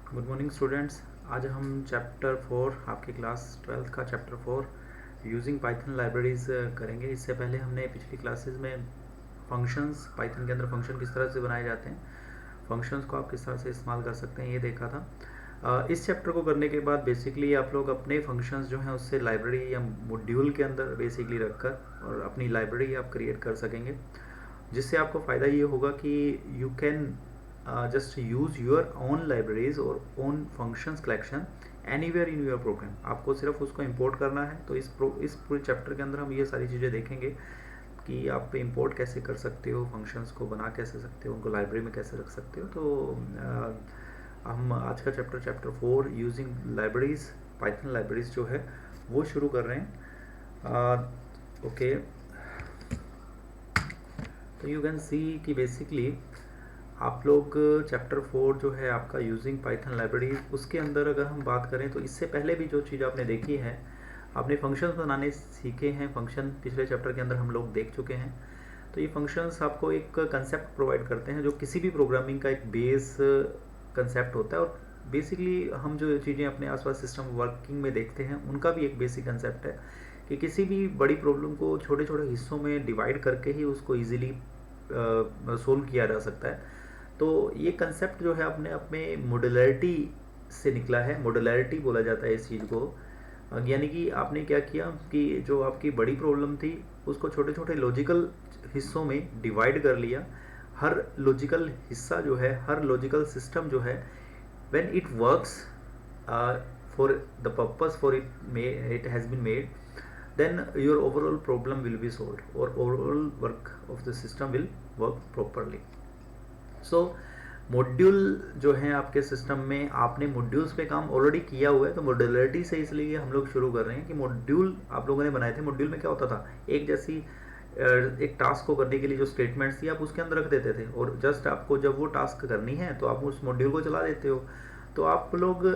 Good morning students. आज हम chapter 4 आपकी क्लास 12th का चैप्टर 4 यूजिंग पाइथन लाइब्रेरीज करेंगे। इससे पहले हमने पिछली क्लासेस में फंक्शंस, पाइथन के अंदर फंक्शन किस तरह से बनाए जाते हैं, फंक्शंस को आप किस तरह से इस्तेमाल कर सकते हैं, ये देखा था। इस चैप्टर को करने के बाद बेसिकली आप लोग अपने फंक्शंस जो हैं उससे लाइब्रेरी या मॉड्यूल के अंदर बेसिकली रखकर और अपनी लाइब्रेरी आप क्रिएट कर सकेंगे, जिससे आपको फ़ायदा ये होगा कि you can just use your own libraries और own functions collection anywhere in your program। आपको सिर्फ उसको इंपोर्ट करना है। तो इस पूरे चैप्टर के अंदर हम ये सारी चीज़ें देखेंगे कि आप इंपोर्ट कैसे कर सकते हो, फंक्शंस को बना कैसे सकते हो, उनको लाइब्रेरी में कैसे रख सकते हो। तो हम आज का chapter 4 using libraries, Python libraries जो है वो शुरू कर रहे हैं। ओके, तो यू कैन सी कि बेसिकली आप लोग चैप्टर 4 जो है आपका यूजिंग पाइथन लाइब्रेरी, उसके अंदर अगर हम बात करें तो इससे पहले भी जो चीज़ आपने देखी है, आपने फंक्शंस बनाने सीखे हैं। फंक्शन पिछले चैप्टर के अंदर हम लोग देख चुके हैं। तो ये फंक्शंस आपको एक कंसेप्ट प्रोवाइड करते हैं जो किसी भी प्रोग्रामिंग का एक बेस कंसेप्ट होता है। और बेसिकली हम जो चीज़ें अपने आसपास सिस्टम वर्किंग में देखते हैं उनका भी एक बेसिक कंसेप्ट है कि किसी भी बड़ी प्रॉब्लम को छोटे छोटे हिस्सों में डिवाइड करके ही उसको ईजिली सोल्व किया जा सकता है। तो ये कंसेप्ट जो है अपने अपने मॉड्यूलरिटी से निकला है। मॉड्यूलरिटी बोला जाता है इस चीज़ को। यानी कि आपने क्या किया कि जो आपकी बड़ी प्रॉब्लम थी उसको छोटे छोटे लॉजिकल हिस्सों में डिवाइड कर लिया। हर लॉजिकल हिस्सा जो है, हर लॉजिकल सिस्टम जो है, when it works for the purpose for it has been made, then your overall problem will be solved or overall work of the system will work properly। So module जो है आपके system में, आपने modules पे काम already किया हुआ है। तो मॉड्यूलरिटी से इसलिए हम लोग शुरू कर रहे हैं कि मॉड्यूल आप लोगों ने बनाए थे। मॉड्यूल में क्या होता था, एक जैसी एक टास्क को करने के लिए जो स्टेटमेंट्स थी आप उसके अंदर रख देते थे और जस्ट आपको जब वो टास्क करनी है तो आप उस मॉड्यूल को चला देते हो। तो आप लोग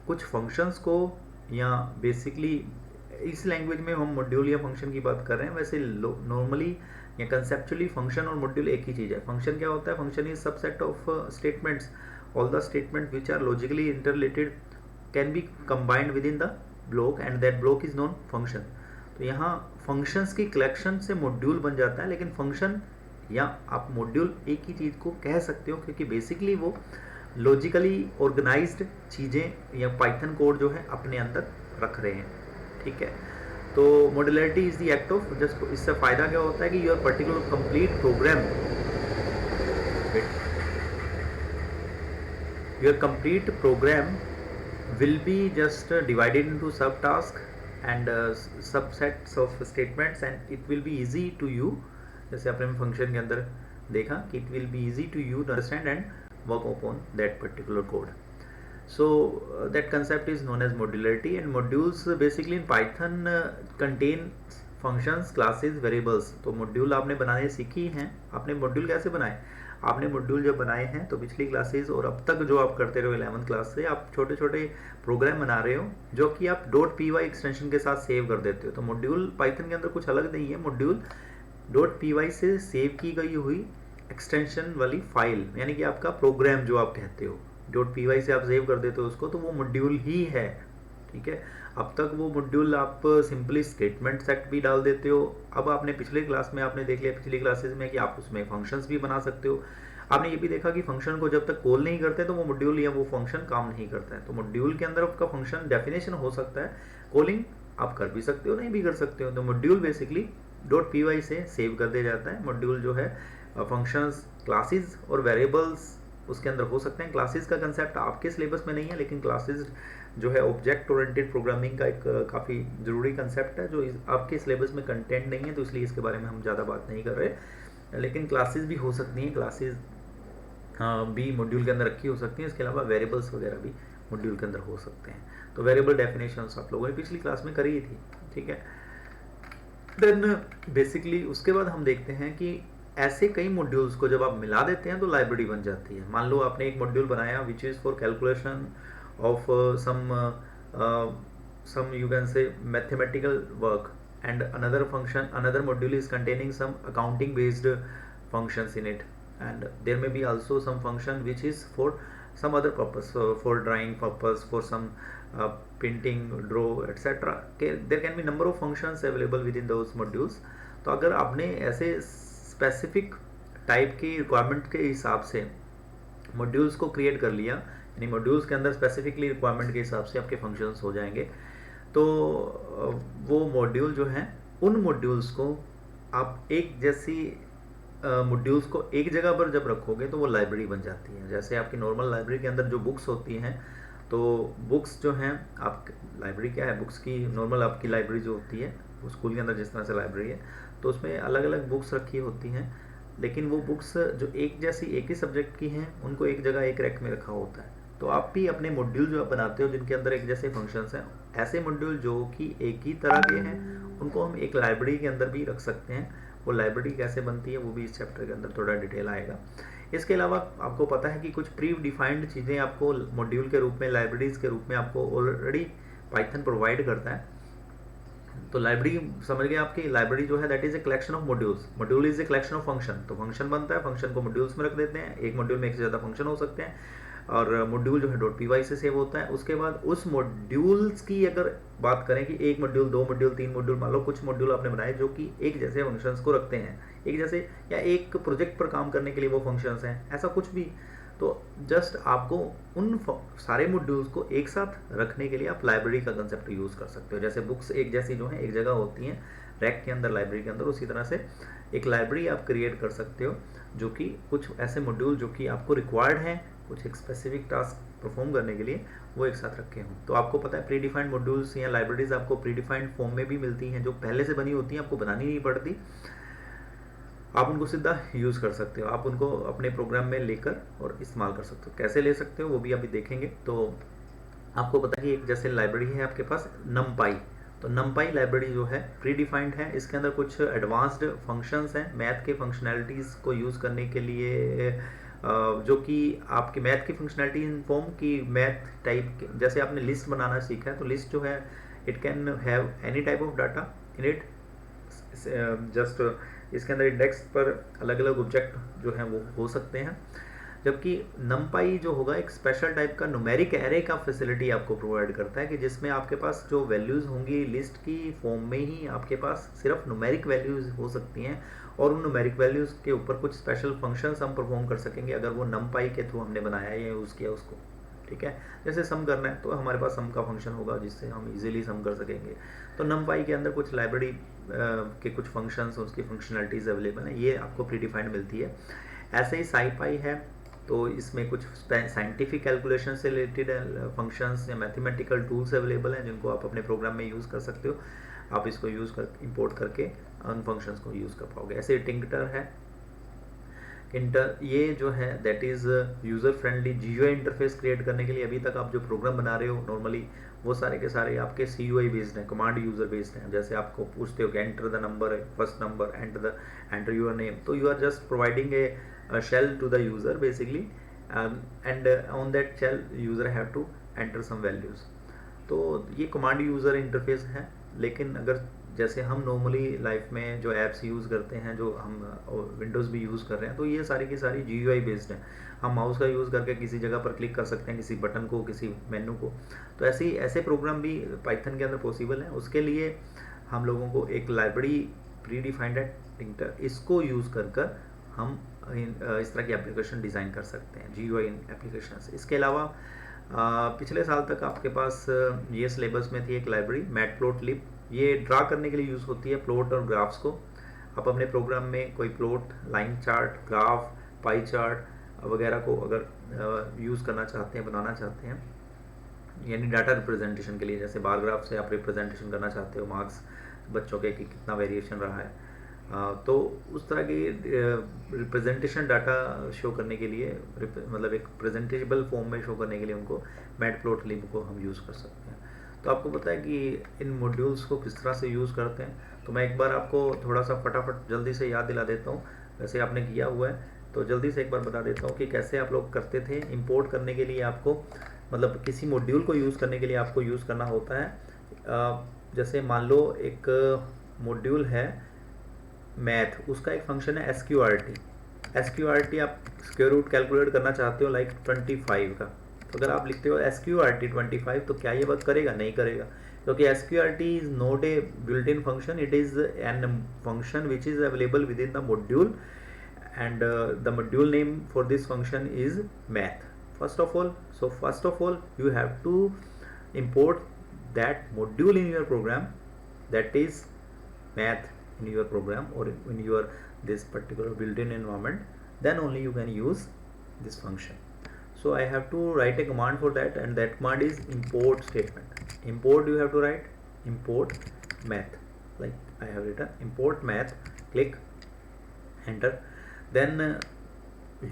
कुछ फंक्शंस को, या बेसिकली इस लैंग्वेज में हम मॉड्यूल या फंक्शन की बात कर रहे हैं, वैसे नॉर्मली या कंसेप्चुअली फंक्शन और मॉड्यूल एक ही चीज़ है। फंक्शन क्या होता है, function is subset of statements, all the statement which are logically interrelated can be combined with in the block and that block is non function. तो यहाँ फंक्शंस की कलेक्शन से मॉड्यूल बन जाता है, लेकिन फंक्शन या आप मॉड्यूल एक ही चीज़ को कह सकते हो क्योंकि बेसिकली वो लॉजिकली ऑर्गेनाइज्ड चीज़ें या पाइथन कोड जो है अपने अंदर रख रहे हैं। ठीक है, तो modularity is the act of just, इससे फायदा क्या होता है कि your particular complete program, your complete program will be just divided into sub task and subsets of statements and it will be easy to you. जैसे आपने function के अंदर देखा कि it will be easy to you to understand and work upon that particular code. So that concept is known as modularity, and modules basically in Python contain functions, classes, variables। तो module आपने बनाने सीखी हैं। आपने module कैसे बनाए, आपने module जब बनाए हैं तो पिछली क्लासेस और अब तक जो आप करते रहो 11th क्लास से, आप छोटे छोटे प्रोग्राम बना रहे हो जो कि आप .py एक्सटेंशन के साथ सेव कर देते हो। तो मॉड्यूल पाइथन के अंदर कुछ अलग नहीं है। मॉड्यूल .py से सेव की गई हुई एक्सटेंशन वाली फाइल, यानी कि आपका प्रोग्राम जो आप कहते हो, .py से आप सेव कर देते हो उसको, तो वो मॉड्यूल ही है। ठीक है, अब तक वो मॉड्यूल आप सिंपली स्टेटमेंट सेट भी डाल देते हो। अब आपने पिछले क्लास में आपने देख लिया, पिछली क्लासेस में, कि आप उसमें फंक्शंस भी बना सकते हो। आपने ये भी देखा कि फंक्शन को जब तक कॉल नहीं करते तो वो मॉड्यूल या वो फंक्शन काम नहीं करता है। तो मॉड्यूल के अंदर आपका फंक्शन डेफिनेशन हो सकता है, कॉलिंग आप कर भी सकते हो, नहीं भी कर सकते हो। तो मॉड्यूल बेसिकली .py से सेव कर दिया जाता है। मॉड्यूल जो है फंक्शंस, क्लासेस और वेरिएबल्स उसके अंदर हो सकते हैं। क्लासेस का कंसेप्ट आपके सिलेबस में नहीं है, लेकिन क्लासेस जो है ऑब्जेक्ट ओरिएंटेड प्रोग्रामिंग का एक काफ़ी ज़रूरी कंसेप्ट है जो आपके सिलेबस में कंटेंट नहीं है, तो इसलिए इसके बारे में हम ज़्यादा बात नहीं कर रहे। लेकिन क्लासेस भी हो सकती हैं, क्लासेस भी मॉड्यूल के अंदर रखी हो सकती हैं। इसके अलावा वेरिएबल्स वगैरह भी मॉड्यूल के अंदर हो सकते हैं। तो वेरिएबल डेफिनेशंस आप लोगों ने पिछली क्लास में करी थी। ठीक है, देन बेसिकली उसके बाद हम देखते हैं कि ऐसे कई मॉड्यूल्स को जब आप मिला देते हैं तो लाइब्रेरी बन जाती है। मान लो आपने एक मॉड्यूल बनाया which is for calculation of some you can say mathematical work, and another module is containing some accounting based functions in it, and there may be also some function which is for some other purpose, for drawing purpose, for some painting, draw, etc. There can be number of functions available within those modules. तो अगर आपने ऐसे specific type की requirement के हिसाब से modules को create कर लिया, यानी मॉड्यूल्स के अंदर स्पेसिफिकली रिक्वायरमेंट के हिसाब से आपके फंक्शंस हो जाएंगे, तो वो मॉड्यूल जो हैं उन मॉड्यूल्स को आप एक जैसी मॉड्यूल्स को एक जगह पर जब रखोगे तो वो लाइब्रेरी बन जाती है। जैसे आपकी नॉर्मल लाइब्रेरी के अंदर जो बुक्स होती हैं, तो बुक्स जो हैं, आप लाइब्रेरी क्या है, बुक्स की नॉर्मल आपकी लाइब्रेरी जो होती है वो स्कूल के अंदर जिस तरह से लाइब्रेरी है, तो उसमें अलग अलग बुक्स रखी होती हैं, लेकिन वो बुक्स जो एक जैसी एक ही सब्जेक्ट की हैं उनको एक जगह एक रैक में रखा होता है। तो आप भी अपने मॉड्यूल जो आप बनाते हो जिनके अंदर एक जैसे फंक्शंस हैं, ऐसे मॉड्यूल जो कि एक ही तरह के हैं उनको हम एक लाइब्रेरी के अंदर भी रख सकते हैं। वो लाइब्रेरी कैसे बनती है वो भी इस चैप्टर के अंदर थोड़ा डिटेल आएगा। इसके अलावा आपको पता है कि कुछ प्री डिफाइंड चीज़ें आपको मॉड्यूल के रूप में, लाइब्रेरीज के रूप में आपको ऑलरेडी पाइथन प्रोवाइड करता है। तो लाइब्रेरी समझ गए, आपकी लाइब्रेरी जो है that is a collection of modules, module is a collection of function. तो फंक्शन बनता है, फंक्शन को मॉड्यूल्स में रख देते हैं, एक मॉड्यूल में एक से ज़्यादा फंक्शन हो सकते हैं, और मॉड्यूल जो है .py से सेव होता है। उसके बाद उस मॉड्यूल्स की अगर बात करें कि एक मॉड्यूल, दो मॉड्यूल, तीन मॉड्यूल, मान लो कुछ मॉड्यूल आपने बनाए जो कि एक जैसे फंक्शंस को रखते हैं, एक जैसे, या एक प्रोजेक्ट पर काम करने के लिए वो फंक्शंस हैं, ऐसा कुछ भी, तो जस्ट आपको उन सारे मॉड्यूल्स को एक साथ रखने के लिए आप लाइब्रेरी का कंसेप्ट यूज़ कर सकते हो। जैसे बुक्स एक जैसी जो है एक जगह होती हैं रैक के अंदर, लाइब्रेरी के अंदर, उसी तरह से एक लाइब्रेरी आप क्रिएट कर सकते हो जो कि कुछ ऐसे मॉड्यूल जो कि आपको रिक्वायर्ड हैं कुछ एक स्पेसिफिक टास्क परफॉर्म करने के लिए, वो एक साथ रखे हों। तो आपको पता है प्री डिफाइंड मॉड्यूल्स या लाइब्रेरीज आपको प्री डिफाइंड फॉर्म में भी मिलती हैं, जो पहले से बनी होती हैं, आपको बनानी नहीं पड़ती, आप उनको सीधा यूज़ कर सकते हो, आप उनको अपने प्रोग्राम में लेकर और इस्तेमाल कर सकते हो। कैसे ले सकते हो वो भी अभी देखेंगे। तो आपको पता है कि एक जैसे लाइब्रेरी है आपके पास NumPy, तो NumPy लाइब्रेरी जो है प्री डिफाइंड है, इसके अंदर कुछ एडवांस्ड फंक्शंस हैं मैथ के फंक्शनैलिटीज़ को यूज़ करने के लिए, जो कि आपके मैथ की फंक्शनैलिटी इन फॉर्म की मैथ टाइप, जैसे आपने लिस्ट बनाना सीखा है, तो लिस्ट जो है it can have any type of data in it, just इसके अंदर इंडेक्स पर अलग अलग ऑब्जेक्ट जो हैं वो हो सकते हैं। जबकि NumPy जो होगा एक स्पेशल टाइप का न्यूमेरिक एरे का फैसिलिटी आपको प्रोवाइड करता है, कि जिसमें आपके पास जो वैल्यूज़ होंगी लिस्ट की फॉर्म में ही आपके पास सिर्फ न्यूमेरिक वैल्यूज़ हो सकती हैं, और उन न्यूमेरिक वैल्यूज़ के ऊपर कुछ स्पेशल फंक्शंस हम परफॉर्म कर सकेंगे अगर वो NumPy के थ्रू हमने बनाया या यूज़ किया उसको। ठीक है, जैसे सम करना है तो हमारे पास सम का फंक्शन होगा जिससे हम इजीली सम कर सकेंगे। तो NumPy के अंदर कुछ लाइब्रेरी के कुछ फंक्शंस, उसकी फंक्शनलिटीज़ अवेलेबल हैं, ये आपको प्री डिफाइंड मिलती है। ऐसे ही SciPy है, तो इसमें कुछ साइंटिफिक कैलकुलेशन से रिलेटेड फंक्शंस या मैथमेटिकल टूल्स अवेलेबल हैं जिनको आप अपने प्रोग्राम में यूज़ कर सकते हो। आप इसको यूज़ कर इंपोर्ट करके उन फंक्शंस को यूज़ कर पाओगे। ऐसे टिंकर है, ये जो है that is user friendly GUI interface create करने के लिए। अभी तक आप जो प्रोग्राम बना रहे हो नॉर्मली वो सारे के सारे आपके CUI बेस्ड हैं, कमांड यूज़र बेस्ड हैं। जैसे आपको पूछते हो कि enter the number, first number, enter your name, तो you are just providing a shell to the user basically, and on that shell user have to enter some values. तो ये command user interface है। लेकिन अगर जैसे हम normally life में जो ऐप्स यूज़ करते हैं, जो हम विंडोज़ भी यूज़ कर रहे हैं, तो ये सारी की सारी GUI बेस्ड हैं। हम माउस का यूज़ करके किसी जगह पर क्लिक कर सकते हैं, किसी बटन को, किसी मेनू को। तो ऐसे प्रोग्राम भी पाइथन के अंदर पॉसिबल हैं। उसके लिए हम लोगों को एक लाइब्रेरी प्री डिफाइंड है टिंकर, इसको यूज़ कर हम इस तरह की एप्लीकेशन डिज़ाइन कर सकते हैं, GUI एप्लीकेशन। इसके अलावा पिछले साल तक आपके पास ये सिलेबस में थी एक लाइब्रेरी मैटप्लॉटलिब, ये ड्रा करने के लिए यूज़ होती है प्लॉट और ग्राफ्स को। आप अपने प्रोग्राम में कोई plot, line chart, graph, pie chart वगैरह को अगर यूज़ करना चाहते हैं, बनाना चाहते हैं, यानी डाटा रिप्रेजेंटेशन के लिए, जैसे बार ग्राफ से आप रिप्रेजेंटेशन करना चाहते हो मार्क्स बच्चों के कि कितना वेरिएशन रहा है, तो उस तरह की रिप्रेजेंटेशन डाटा शो करने के लिए, मतलब एक प्रेजेंटेबल फॉर्म में शो करने के लिए उनको मैटप्लॉटलिब को हम यूज़ कर सकते हैं। तो आपको पता है कि इन मॉड्यूल्स को किस तरह से यूज़ करते हैं, तो मैं एक बार आपको थोड़ा सा फटाफट जल्दी से याद दिला देता हूँ। वैसे आपने किया हुआ है तो जल्दी से एक बार बता देता हूँ कि कैसे आप लोग करते थे। इंपोर्ट करने के लिए आपको, मतलब किसी मॉड्यूल को यूज़ करने के लिए आपको यूज़ करना होता है, जैसे मान लो एक मॉड्यूल है मैथ, उसका एक फंक्शन है SQRT, SQRT आप स्क्वायर रूट कैलकुलेट करना चाहते हो लाइक 25 का, तो अगर आप लिखते हो SQRT 25 तो क्या ये वर्क करेगा? नहीं करेगा, क्योंकि SQRT is not a built in function, it is an function which is available with in the module, and the module name for this function is math. First of all you have to import that module in your program, that is math in your program or in your this particular built-in environment, then only you can use this function. So I have to write a command for that, and that command is import statement. Import, you have to write import math, like I have written import math, click enter. Then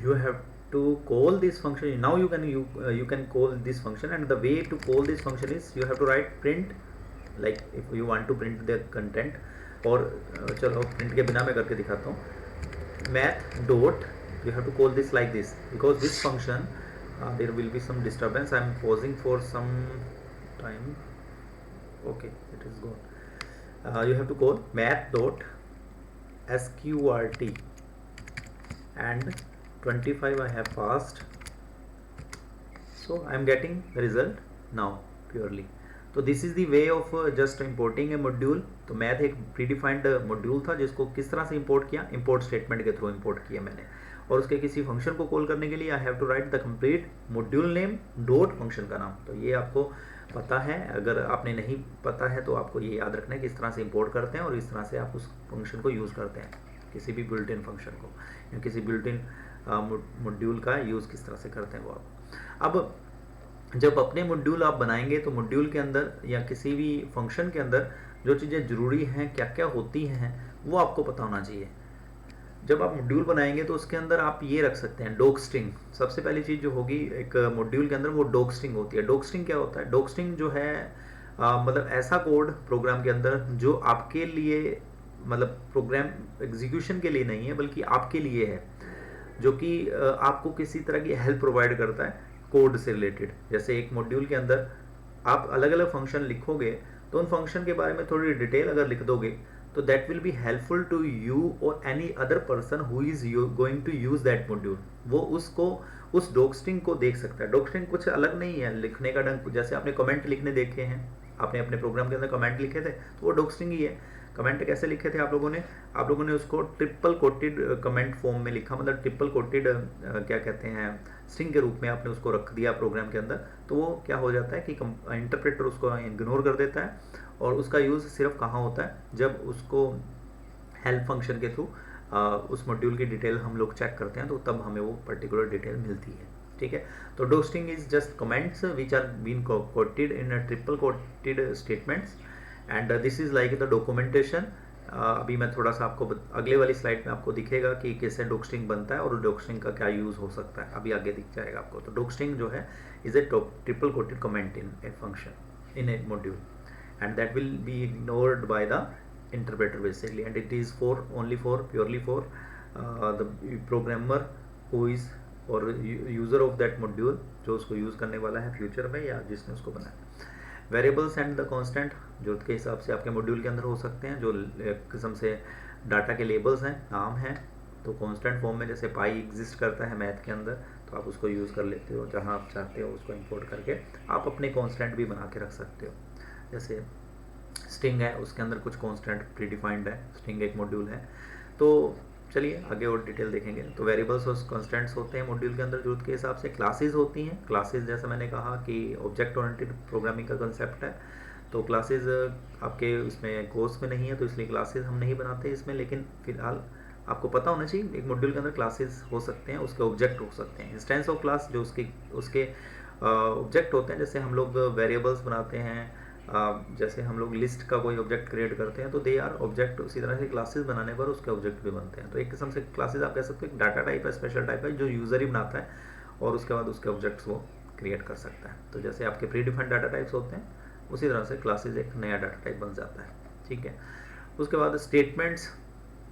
you have to call this function. Now you can call this function, and the way to call this function is you have to write print, like if you want to print the content, और चलो print के बिना मैं करके दिखाता हूँ. math dot, you have to call this like this, because this function there will be some disturbance. I am pausing for some time. Okay, it is gone. You have to call math dot sqrt, and 25 I have passed, so I am getting the result now purely. तो this is the way of just importing A module. तो math एक predefined module था जिसको किस तरह से import किया, import statement के थ्रू इंपोर्ट किया मैंने, और उसके किसी फंक्शन को कॉल करने के लिए I have to write the complete module name dot function का नाम. तो ये आपको पता है, अगर आपने नहीं पता है तो आपको ये याद रखना है किस तरह से इंपोर्ट करते हैं और इस तरह से आप उस फंक्शन को यूज़ करते हैं, किसी भी बिल्ट इन फंक्शन को या किसी बिल्ट इन मॉड्यूल का यूज़ किस तरह से करते हैं वो आप. अब जब अपने मॉड्यूल आप बनाएंगे तो मॉड्यूल के अंदर या किसी भी फंक्शन के अंदर जो चीज़ें ज़रूरी हैं, क्या क्या होती हैं, वो आपको पता होना चाहिए. जब आप मॉड्यूल बनाएंगे तो उसके अंदर आप ये रख सकते हैं डॉक स्ट्रिंग. सबसे पहली चीज़ जो होगी एक मॉड्यूल के अंदर वो डॉक स्ट्रिंग होती है. डॉक स्ट्रिंग क्या होता है? डॉक स्ट्रिंग जो है मतलब ऐसा कोड प्रोग्राम के अंदर जो आपके लिए, मतलब प्रोग्राम एग्जीक्यूशन के लिए नहीं है बल्कि आपके लिए है, जो कि आपको किसी तरह की हेल्प प्रोवाइड करता है कोड से रिलेटेड. जैसे एक मॉड्यूल के अंदर आप अलग अलग फंक्शन लिखोगे तो उन फंक्शन के बारे में थोड़ी डिटेल अगर लिख दोगे तो that will be helpful to you और any other person who is going to use that module. वो उसको उस डॉक स्ट्रिंग को देख सकता है. डॉक स्ट्रिंग कुछ अलग नहीं है लिखने का ढंग. जैसे आपने कमेंट लिखने देखे हैं, आपने अपने प्रोग्राम के अंदर कमेंट लिखे थे तो वो डॉक स्ट्रिंग ही है. कमेंट कैसे लिखे थे आप लोगों ने उसको ट्रिपल कोटेड कमेंट फॉर्म में लिखा, मतलब ट्रिपल कोटेड क्या कहते हैं स्ट्रिंग के रूप में आपने उसको रख दिया प्रोग्राम के अंदर. तो वो क्या हो जाता है कि इंटरप्रेटर उसको इग्नोर कर देता है और उसका यूज़ सिर्फ कहाँ होता है, जब उसको हेल्प फंक्शन के थ्रू उस मॉड्यूल की डिटेल हम लोग चेक करते हैं तो तब हमें वो पर्टिकुलर डिटेल मिलती है. ठीक है. तो doc string is just comments which are been quoted in triple quoted statements, and this is like the documentation. अभी मैं थोड़ा सा आपको अगले वाली स्लाइड में आपको दिखेगा कि कैसे डॉक स्ट्रिंग बनता है और डॉक स्ट्रिंग का क्या यूज़ हो सकता है, अभी आगे दिख जाएगा आपको. तो डॉक स्ट्रिंग जो है is a triple coated comment in a function in A module, and that will be ignored by the interpreter basically, and it is for purely for the programmer who is or user of that module, जो उसको use करने वाला है future में या जिसने उसको बनाया. वेरिएबल्स एंड द कांस्टेंट जरूरत के हिसाब से आपके मॉड्यूल के अंदर हो सकते हैं, जो एक किस्म से डाटा के लेबल्स हैं, नाम हैं. तो कांस्टेंट फॉर्म में जैसे पाई एग्जिस्ट करता है मैथ के अंदर, तो आप उसको यूज़ कर लेते हो. जहाँ आप चाहते हो उसको इंपोर्ट करके आप अपने कांस्टेंट भी बना के रख सकते हो. जैसे स्ट्रिंग है, उसके अंदर कुछ कांस्टेंट प्रीडिफाइंड है, स्ट्रिंग एक मॉड्यूल है. तो चलिए आगे और डिटेल देखेंगे. तो वेरिएबल्स और कांस्टेंट्स होते हैं मॉड्यूल के अंदर जरूरत के हिसाब से. क्लासेस होती हैं. क्लासेस जैसा मैंने कहा कि ऑब्जेक्ट ओरिएंटेड प्रोग्रामिंग का कंसेप्ट है, तो क्लासेस आपके उसमें कोर्स में नहीं है तो इसलिए क्लासेस हम नहीं बनाते इसमें. लेकिन फिलहाल आपको पता होना चाहिए एक मॉड्यूल के अंदर क्लासेस हो सकते हैं, उसके ऑब्जेक्ट हो सकते हैं. इंस्टेंस ऑफ क्लास जो उसके ऑब्जेक्ट होते हैं. जैसे हम लोग वेरिएबल्स बनाते हैं, जैसे हम लोग लिस्ट का कोई ऑब्जेक्ट क्रिएट करते हैं तो दे आर ऑब्जेक्ट. उसी तरह से क्लासेस बनाने पर उसके ऑब्जेक्ट भी बनते हैं. तो एक किस्म से क्लासेस आप कह सकते हो एक डाटा टाइप है, स्पेशल टाइप है, जो यूज़र ही बनाता है और उसके बाद उसके ऑब्जेक्ट्स वो क्रिएट कर सकता है. तो जैसे आपके प्री डिफाइंड डाटा टाइप्स होते हैं उसी तरह से क्लासेस एक नया डाटा टाइप बन जाता है. ठीक है. उसके बाद statements,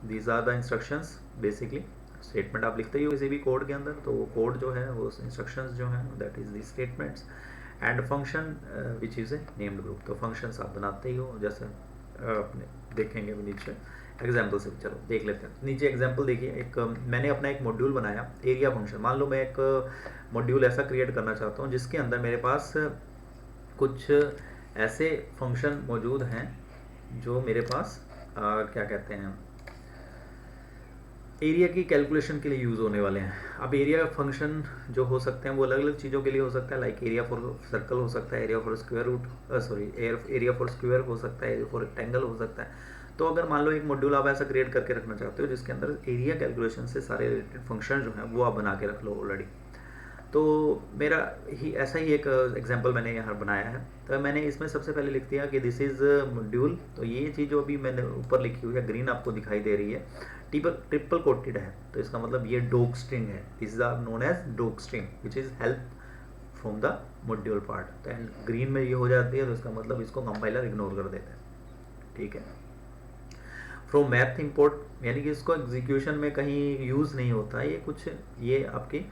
these are the instructions basically. Statement आप लिखते ही हो किसी भी कोड के अंदर, तो वो कोड जो है वो इंस्ट्रक्शंस जो हैं that is the statements. And function which is a named group. तो फंक्शंस आप बनाते ही हो, जैसे अपने देखेंगे नीचे एग्जाम्पल से चलो देख लेते हैं। नीचे एग्जाम्पल देखिए, एक मैंने अपना एक मॉड्यूल बनाया एरिया फंक्शन। मान लो मैं एक मॉड्यूल ऐसा क्रिएट करना चाहता हूँ जिसके अंदर मेरे पास कुछ ऐसे फंक्शन मौजूद हैं जो मेरे पास क्या कहते हैं, एरिया की कैलकुलेशन के लिए यूज़ होने वाले हैं। अब एरिया फंक्शन जो हो सकते हैं वो अलग अलग चीज़ों के लिए हो सकता है, लाइक एरिया फॉर सर्कल हो सकता है, area for square root sorry area for square हो सकता है, एरिया फॉर रेक्टेंगल हो सकता है। तो अगर मान लो एक मॉड्यूल आप ऐसा क्रिएट करके रखना चाहते हो जिसके अंदर एरिया कैलकुलेशन से सारे रिलेटेड फंक्शन जो हैं वो आप बना के रख लो ऑलरेडी, तो मेरा ही ऐसा ही एक एग्जांपल मैंने यहाँ बनाया है। तो मैंने इसमें सबसे पहले लिख दिया कि दिस इज़ मॉड्यूल। तो ये चीज़ जो अभी मैंने ऊपर लिखी हुई है ग्रीन आपको दिखाई दे रही है, ट्रिपल कोटेड है, तो इसका मतलब ये डॉक स्ट्रिंग है। This are known as doc string which is help from the module part. तो एंड ग्रीन में ये हो जाती है तो इसका मतलब इसको कंपाइलर इग्नोर कर देता है, ठीक है। फ्रॉम मैथ इंपोर्ट यानी कि इसको एग्जीक्यूशन में कहीं यूज़ नहीं होता, ये कुछ ये आपकी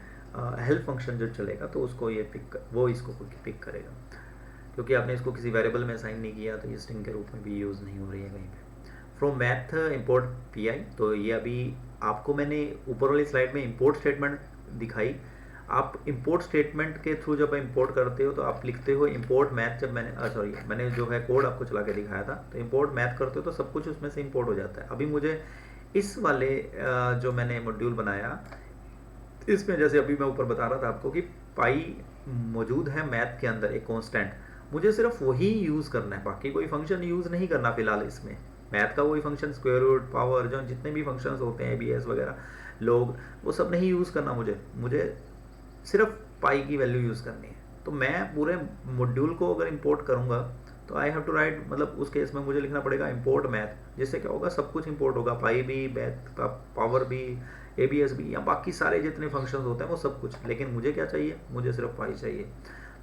हेल्प फंक्शन जो चलेगा तो उसको ये वो इसको पिक करेगा, क्योंकि आपने इसको किसी वेरिएबल में असाइन नहीं किया तो ये स्ट्रिंग के रूप में भी यूज़ नहीं हो रही है कहीं पे। फ्रॉम मैथ इंपोर्ट पीआई, तो ये अभी आपको मैंने ऊपर वाली स्लाइड में इंपोर्ट स्टेटमेंट दिखाई। आप इंपोर्ट स्टेटमेंट के थ्रू जब इंपोर्ट करते हो तो आप लिखते हो इंपोर्ट मैथ। जब मैंने जो है कोड आपको चला के दिखाया था, तो इंपोर्ट मैथ करते हो तो सब कुछ उसमें से इंपोर्ट हो जाता है। अभी मुझे इस वाले जो मैंने मॉड्यूल बनाया इसमें जैसे अभी मैं ऊपर बता रहा था आपको कि पाई मौजूद है मैथ के अंदर एक कांस्टेंट, मुझे सिर्फ वही यूज़ करना है, बाकी कोई फंक्शन यूज़ नहीं करना फिलहाल। इसमें मैथ का वही फंक्शन स्क्वायर रूट पावर जो जितने भी फंक्शंस होते हैं एबीएस वगैरह लोग, वो सब नहीं यूज़ करना मुझे सिर्फ पाई की वैल्यू यूज़ करनी है। तो मैं पूरे मॉड्यूल को अगर इंपोर्ट करूँगा तो आई हैव टू राइट, मतलब उस केस में मुझे लिखना पड़ेगा इंपोर्ट मैथ, जिससे क्या होगा सब कुछ इंपोर्ट होगा, पाई भी, मैथ का पावर भी, एबीएस भी, या बाकी सारे जितने फंक्शंस होते हैं वो सब कुछ। लेकिन मुझे क्या चाहिए, मुझे सिर्फ पाई चाहिए।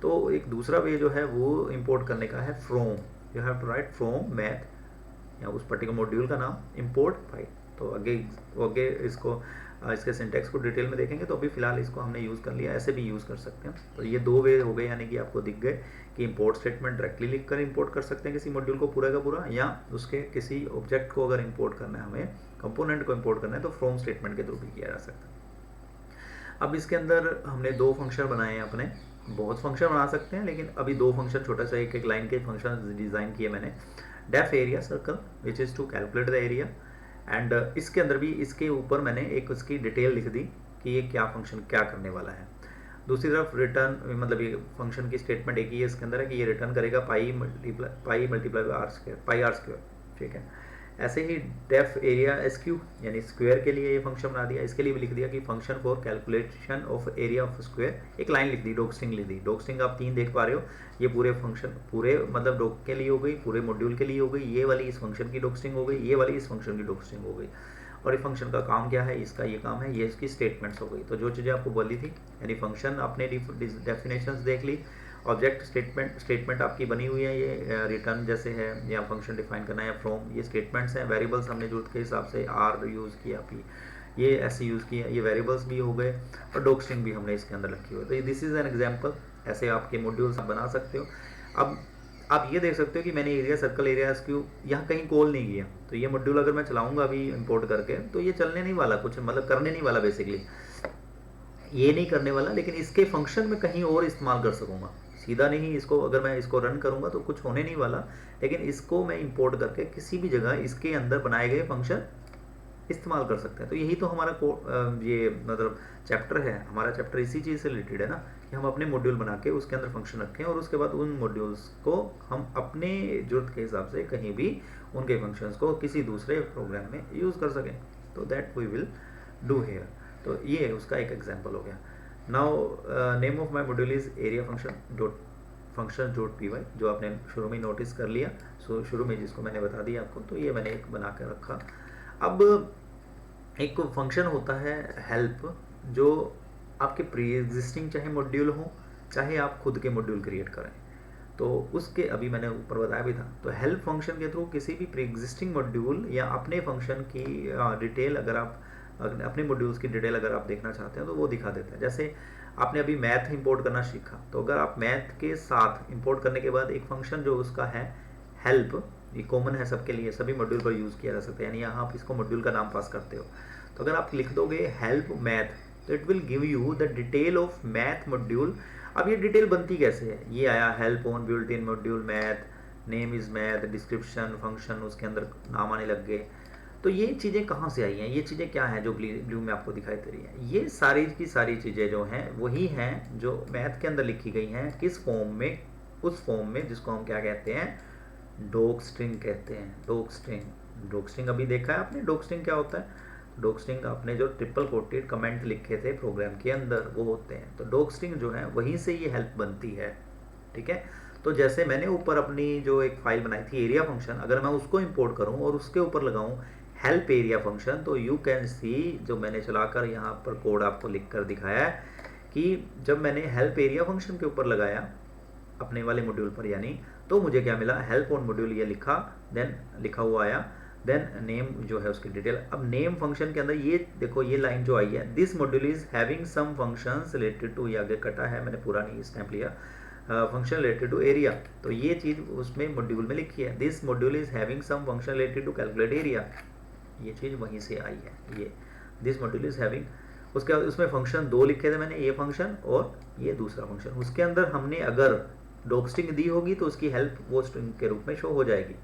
तो एक दूसरा वे जो है वो इंपोर्ट करने का है from, you have to write from math या उस पर्टिकुलर मॉड्यूल का नाम इंपोर्ट पाई। तो आगे इसको इसके सिंटेक्स को डिटेल में देखेंगे, तो अभी फिलहाल इसको हमने यूज़ कर लिया, ऐसे भी यूज़ कर सकते हैं। तो ये दो वे हो गए, यानी कि आपको दिख गए कि इंपोर्ट स्टेटमेंट डायरेक्टली लिख कर इंपोर्ट कर सकते हैं किसी मॉड्यूल को पूरा का पूरा, या उसके किसी ऑब्जेक्ट को अगर इंपोर्ट करना है, हमें कंपोनेंट को इंपोर्ट करना है तो फ्रॉम स्टेटमेंट के थ्रू भी किया जा सकता है। अब इसके अंदर हमने दो फंक्शन बनाए हैं अपने, बहुत फंक्शन बना सकते हैं लेकिन अभी दो फंक्शन छोटा सा एक लाइन के फंक्शन डिज़ाइन किए मैंने। Def area circle which is to calculate the area, and इसके अंदर भी इसके ऊपर मैंने एक उसकी डिटेल लिख दी कि ये क्या फंक्शन क्या करने वाला है। दूसरी तरफ रिटर्न, मतलब ये फंक्शन की स्टेटमेंट एक ही है इसके अंदर है कि ये रिटर्न करेगा pi multiply r square, pi r square, ठीक है। ऐसे ही डेफ एरिया एसक्यू यानी स्क्वायर के लिए ये फंक्शन बना दिया। इसके लिए भी लिख दिया कि function for calculation of area of square, एक लाइन लिख दी, डॉक स्ट्रिंग लिख दी। डॉक स्ट्रिंग आप 3 देख पा रहे हो, ये पूरे फंक्शन पूरे मतलब डॉक के लिए हो गई, पूरे मॉड्यूल के लिए हो गई, ये वाली इस फंक्शन की डॉक स्ट्रिंग हो गई, ये वाली इस फंक्शन की डॉक स्ट्रिंग हो गई। और ये फंक्शन का काम क्या है, इसका ये काम है, ये इसकी स्टेटमेंट्स हो गई। तो जो चीज़ें आपको बोली थी, यानी फंक्शन आपने डेफिनेशंस देख ली, ऑब्जेक्ट स्टेटमेंट आपकी बनी हुई है, ये रिटर्न जैसे है या फंक्शन डिफाइन करना है, फ्रॉम ये स्टेटमेंट्स हैं। वेरिएबल्स हमने जरूरत के हिसाब से आर यूज़ किया, पी ये ऐसे यूज़ किया, ये वेरिएबल्स भी हो गए, और डॉक स्ट्रिंग भी हमने इसके अंदर रखी हुई है। तो दिस इज़ एन एग्जांपल, ऐसे आपके मॉड्यूल्स आप बना सकते हो। अब आप ये देख सकते हो कि मैंने एरिया सर्कल एरिया एसक्यू यहाँ कहीं कॉल नहीं किया, तो ये मॉड्यूल अगर मैं चलाऊँगा अभी इंपोर्ट करके तो ये चलने नहीं वाला, कुछ मतलब करने नहीं वाला, बेसिकली ये नहीं करने वाला, लेकिन इसके फंक्शन में कहीं और इस्तेमाल कर सकूँगा, सीधा नहीं। इसको अगर मैं इसको रन करूँगा तो कुछ होने नहीं वाला, लेकिन इसको मैं इंपोर्ट करके किसी भी जगह इसके अंदर बनाए गए फंक्शन इस्तेमाल कर सकते हैं। तो यही तो हमारा ये मतलब चैप्टर है, हमारा चैप्टर इसी चीज़ से रिलेटेड है ना, कि हम अपने मॉड्यूल बना के उसके अंदर फंक्शन रखें और उसके बाद उन मॉड्यूल्स को हम अपने ज़रूरत के हिसाब से कहीं भी उनके फंक्शंस को किसी दूसरे प्रोग्राम में यूज़ कर सकें। तो that we will do here. तो ये उसका एक एग्जाम्पल हो गया। Now name of my module is area function dot p y, जो आपने शुरू में नोटिस कर लिया। सो शुरू में जिसको मैंने बता दिया आपको, तो ये मैंने एक बना कर रखा। अब एक फंक्शन होता है हेल्प, जो आपके प्री एग्जिस्टिंग चाहे मॉड्यूल हो, चाहे आप खुद के मॉड्यूल क्रिएट करें, तो उसके अभी मैंने ऊपर बताया भी था। तो हेल्प फंक्शन के थ्रू किसी भी प्री एग्जिस्टिंग मॉड्यूल या अपने फंक्शन की डिटेल, अगर आप अपने मॉड्यूल्स की डिटेल अगर आप देखना चाहते हैं तो वो दिखा देता है। जैसे आपने अभी मैथ इंपोर्ट करना सीखा, तो अगर आप मैथ के साथ इंपोर्ट करने के बाद एक फंक्शन जो उसका है हेल्प, ये कॉमन है सबके लिए, सभी मॉड्यूल पर यूज़ किया जा सकता है, यानी यहाँ आप इसको मॉड्यूल का नाम पास करते हो। तो अगर आप लिख दोगे हेल्प मैथ, तो it will give you the detail of math module. अब ये डिटेल बनती कैसे है, ये आया help on built in module math, name is math, description function उसके अंदर नाम आने लग गए। तो ये चीज़ें कहाँ से आई हैं, ये चीज़ें क्या हैं जो ब्लू में आपको दिखाई दे रही हैं, ये सारी की सारी चीज़ें जो हैं वही हैं जो मैथ के अंदर लिखी गई हैं। किस फॉर्म में, उस फॉर्म में जिसको हम क्या कहते हैं, डॉक स्ट्रिंग कहते हैं। डॉक स्ट्रिंग, डॉक स्ट्रिंग अभी देखा है आपने, डॉक स्ट्रिंग क्या होता है, डॉक स्ट्रिंग आपने जो ट्रिपल कोटेड कमेंट लिखे थे प्रोग्राम के अंदर वो होते हैं। तो डॉक स्ट्रिंग जो है वहीं से ये हेल्प बनती है, ठीक है। तो जैसे मैंने ऊपर अपनी जो एक फाइल बनाई थी एरिया फंक्शन, अगर मैं उसको इंपोर्ट करूं और उसके ऊपर लगाऊं हेल्प एरिया फंक्शन, तो यू कैन सी जो मैंने चलाकर यहाँ पर कोड आपको लिख कर दिखाया है कि जब मैंने हेल्प एरिया फंक्शन के ऊपर लगाया अपने वाले मॉड्यूल पर यानी, तो मुझे क्या मिला, हेल्प ऑन मॉड्यूल ये लिखा, देन लिखा हुआ आया, देन नेम जो है उसकी डिटेल। अब नेम फंक्शन के अंदर ये देखो ये लाइन जो आई है, this module is having some functions related to, ये आगे कटा है मैंने पूरा नहीं स्टैम्प लिया, फंक्शन रिलेटेड टू एरिया, तो ये चीज़ उसमें मॉड्यूल में लिखी है, this module is having some function related to calculate area, ये चीज़ वहीं से आई है। ये दिस मॉड्यूल इज हैविंग, उसके बाद उसमें फंक्शन दो लिखे थे मैंने, ये फंक्शन और ये दूसरा फंक्शन, उसके अंदर हमने अगर डॉक स्ट्रिंग दी होगी तो उसकी हेल्प वो स्ट्रिंग के रूप में शो हो जाएगी,